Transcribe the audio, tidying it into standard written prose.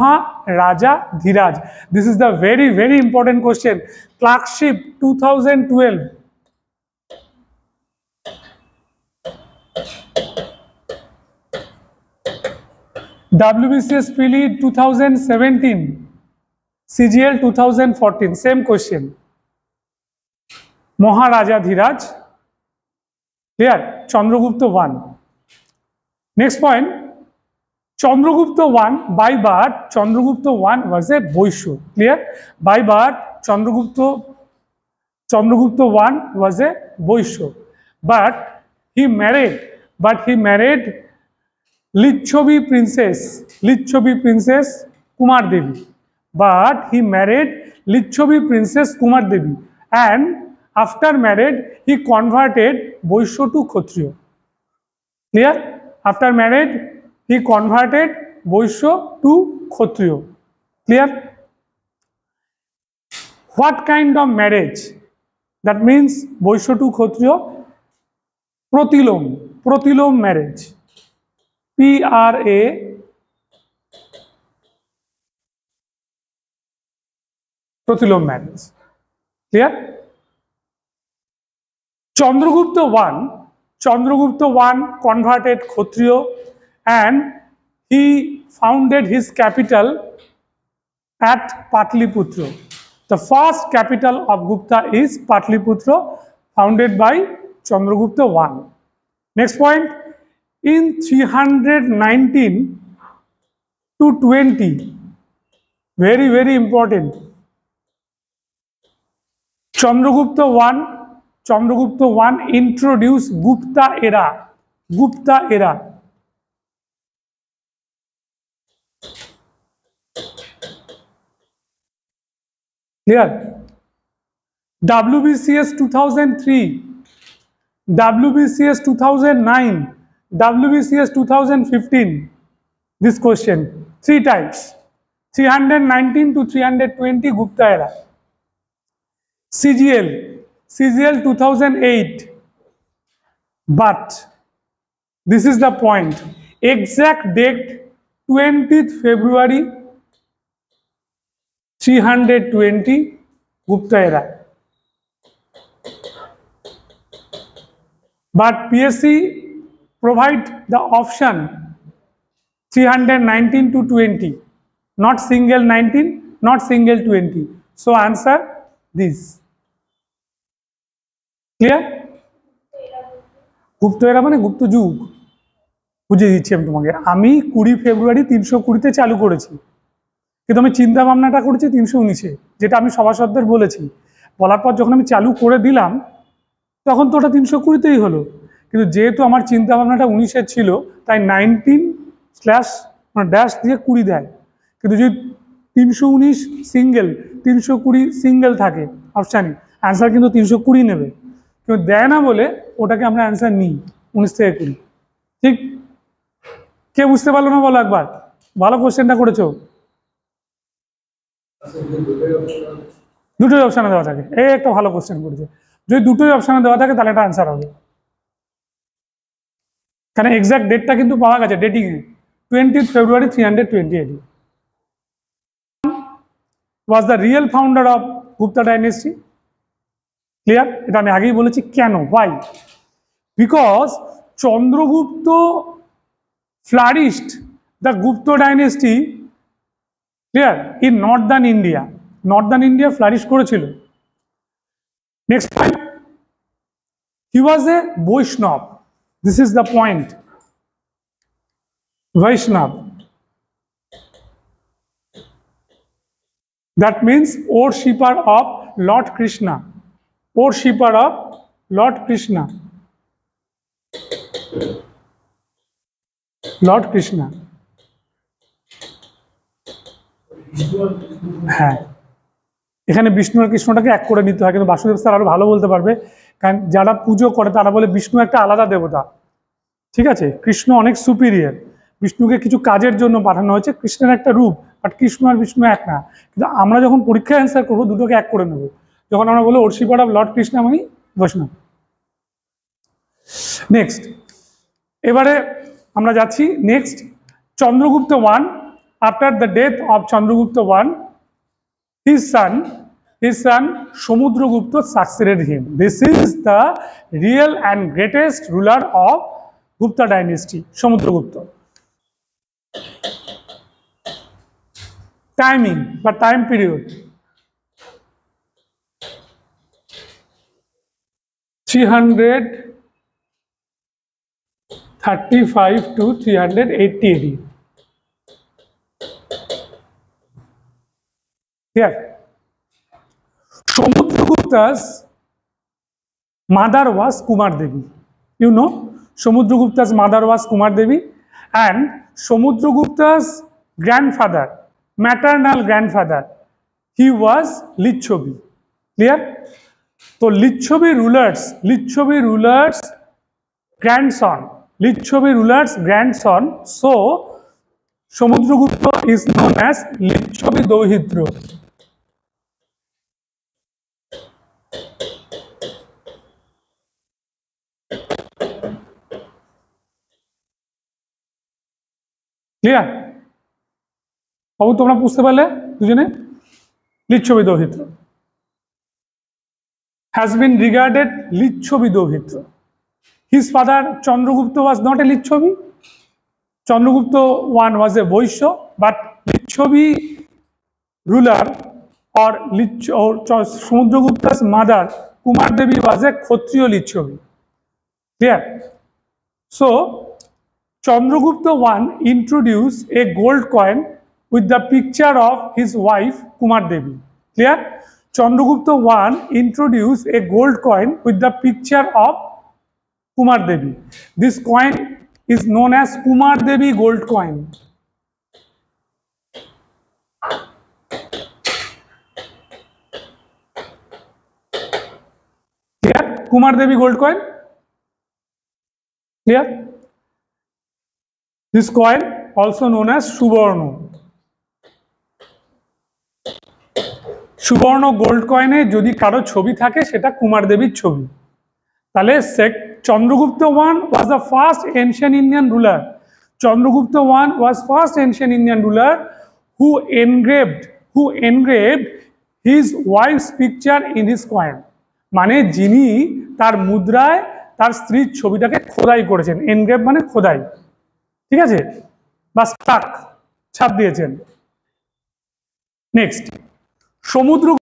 Maharaja Dhiraj. This is the very, very important question. Clerkship 2012. WBCS Prelim 2017. CGL 2014. Same question. Maharaja Dhiraj. Clear? Chandragupta 1. Next point. Chandragupta 1 by birth. Chandragupta 1 was a Vaishya. Clear? By birth, Chandragupta 1 was a Vaishya. But he married Lichhobi Princess Kumar Devi. But he married Lichhobi Princess Kumar Devi. And after marriage, he converted Vaishya to Kshatriya. Clear? After marriage, he converted Vaishya to Kshatriya. Clear? What kind of marriage? That means Vaishya to Kshatriya. Pratilom marriage. Pratilom marriage. Clear? Chandragupta 1 converted Kshatriya and he founded his capital at Patliputra. The first capital of Gupta is Patliputra, founded by Chandragupta 1. Next point, in 319 to 20, very, very important. Chandragupta 1 introduced Gupta era. Clear? WBCS 2003, WBCS 2009, WBCS 2015. This question, 3 types. 319 to 320 Gupta era. CGL 2008. But this is the point. Exact date 20th February 320 Gupta era. But PSC provide the option 319 to 20, not single 19, not single 20. So answer this. Clear? Gupta era মানে গুপ্ত যুগ বুঝিয়ে দিচ্ছি আমি তোমাকে। আমি 20 ফেব্রুয়ারি 320 চালু করেছি, কিন্তু আমি চিন্তা ভাবনাটা করেছি 319-এ, যেটা আমি সভাসদদের বলেছি। বলার পর যখন আমি চালু করে দিলাম তখন তো ওটা 320-তেই হলো, কিন্তু যেহেতু আমার চিন্তা ভাবনাটা 19-এর ছিল তাই 19/ড্যাশ দিয়ে 20 দেয়। কিন্তু যদি 319 সিঙ্গেল 320 সিঙ্গেল থাকে অপশানে, অ্যান্সার কিন্তু 320 নেবে, কিন্তু দেয় না বলে ওটাকে আমরা অ্যান্সার নিই 19 থেকে 20। ঠিক? কে বুঝতে পারলো না বলো একবার? ভালো কোশ্চেনটা করেছো। দুটোই অপশানে দেওয়া থাকে, এই একটা ভালো কোশ্চেন করেছে। যদি দুটোই অপশানে দেওয়া থাকে তাহলে এটা অ্যান্সার হবে, কারণ এক্সাক্ট ডেটটা কিন্তু পাওয়া গেছে dating A 20th February 320 AD. Was the real founder of Gupta dynasty? Clear? এটা আমি আগেই বলেছি কেন, why? Because Chandragupta flourished the Gupta dynasty, clear, in northern India flourish করেছিল। Next point, he was a Vaishnav. This is the point. Vaishnav. That means worshipper of Lord Krishna. Worshipper of Lord Krishna. Lord Krishna. হ্যাঁ, এখানে বিষ্ণু আর কৃষ্ণটাকে এক করে নিতে হয়, কিন্তু Basudeb sir আরো ভালো বলতে পারবে, কারণ যারা পুজো করে তারা বলে বিষ্ণু একটা আলাদা দেবতা। ঠিক আছে, কৃষ্ণ অনেক সুপিরিয়র, বিষ্ণুকে কিছু কাজের জন্য পাঠানো হয়েছে, কৃষ্ণের একটা রূপ, বাট কৃষ্ণ আর বিষ্ণু এক না। কিন্তু আমরা যখন পরীক্ষায় অ্যান্সার করবো দুটোকে এক করে নেব, যখন আমরা বলবো worshipper of Lord Krishna মানে বৈষ্ণব। নেক্সট, এবারে আমরা যাচ্ছি next, Chandragupta 1 after the death of Chandragupta I, his son Samudragupta succeeded him. This is the real and greatest ruler of Gupta dynasty, Samudragupta. Timing বা time period 335 to 380 AD. Here, Samudragupta's mother was Kumar Devi. You know, Samudragupta's mother was Kumar Devi, and Samudragupta's grandfather, maternal grandfather, he was Lichhobi. Clear? So Lichhobi rulers grandson. So Samudragupta is known as Lichhobi Dauhidra. Clear? বাবু তোমরা বুঝতে পারলে দুজনে? লিচ্ছবি দৌহিত্র has been regarded Lichhobi Dauhidra. His father Chandragupta was not a Lichhobi. Chandragupta I was a Vaishya, but Lichhobi ruler or Samudragupta's mother Kumar Devi was a Kshatriya Lichhobi. Clear? So Chandragupta I introduced a gold coin with the picture of his wife Kumar Devi. Clear? Chandragupta I introduced a gold coin with the picture of Kumar Devi. This coin is known as Kumar Devi gold coin. Clear? Kumar Devi gold coin. Clear? This coin also known as Subarna. সুবর্ণ gold কয়েনে যদি কারো ছবি থাকে সেটা কুমার দেবীর ছবি। তাহলে Chandragupta one was the first ancient Indian ruler. Chandragupta one was first ancient Indian ruler who engraved his wife's picture in his coin. মানে যিনি তার মুদ্রায় তার স্ত্রীর ছবিটাকে খোদাই করেছেন। এনগ্রেভ মানে খোদাই, ঠিক আছে, বা ছাপ দিয়েছেন। নেক্সট, সমুদ্র